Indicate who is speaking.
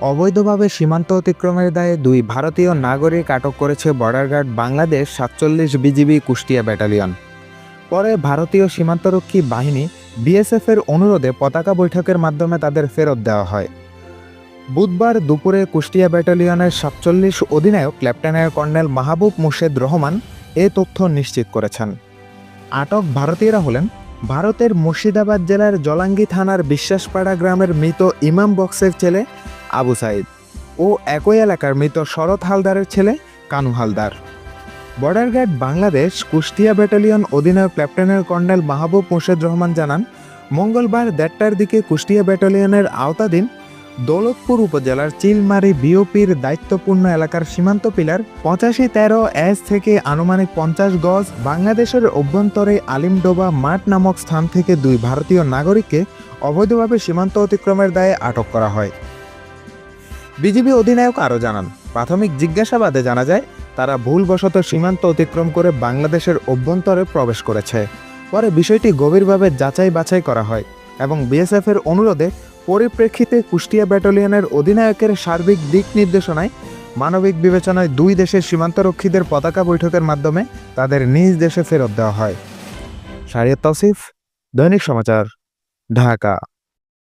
Speaker 1: অবৈধভাবে সীমান্ত অতিক্রমের দায়ে 2 ভারতীয় নাগরিক আটক করেছে border guard Bangladesh 47 BGB Kushtia battalion. পরে ভারতীয় সীমান্তরক্ষী বাহিনী বিএসএফ এর অনুরোধে পতাকা বৈঠকের মাধ্যমে তাদের ফেরত দেওয়া হয়। বুধবার দুপুরে কুষ্টিয়া ব্যাটালিয়নের 47 অধিনায়ক লেফটেন্যান্ট কর্নেল মাহবুব মুর্শেদ রহমান এ তথ্য নিশ্চিত করেছেন। আটক ভারতীয়রা হলেন ভারতের মুর্শিদাবাদ জেলার জলাঙ্গি থানার বিশ্বাসপাড়া গ্রামের মৃত ইমাম বক্সের ছেলে আবু সাইদ ও একই এলাকার মৃত শরৎ হালদারের ছেলে Kanu Haldar. Border guard Bangladesh Kushtia battalion অধিনায়ক লেফটেন্যান্ট কর্নেল মাহবুব মুর্শেদ রহমান জানান, মঙ্গলবার 1:30টার দিকে কুষ্টিয়া ব্যাটালিয়নের আওতাধীন দৌলতপুর উপজেলার চিলমারি বিওপির দায়িত্বপূর্ণ এলাকার সীমান্ত পিলার 8513 থেকে আনুমানিক 50 গজ বাংলাদেশের অভ্যন্তরে আলিমডোবা মাঠ নামক স্থান থেকে 2 ভারতীয় নাগরিককে অবৈধভাবে সীমান্ত অতিক্রমের দায়ে আটক করা হয়। বিজিবি অধিনায়ক আরও জানান, প্রাথমিক জিজ্ঞাসাবাদে জানা যায় তারা ভুলবশত সীমান্ত অতিক্রম করে বাংলাদেশের অভ্যন্তরে প্রবেশ করেছে। পরে বিষয়টি গভীরভাবে যাচাই বাছাই করা হয় এবং বিএসএফ এর অনুরোধে পরিপ্রেক্ষিতে কুষ্টিয়া ব্যাটালিয়নের অধিনায়কের সার্বিক দিক নির্দেশনায় মানবিক বিবেচনায় 2 দেশের সীমান্তরক্ষীদের পতাকা বৈঠকের মাধ্যমে তাদের নিজ দেশে ফেরত দেওয়া হয়। শাহরিয়ার তৌসিফ, দৈনিক সমাচার, ঢাকা।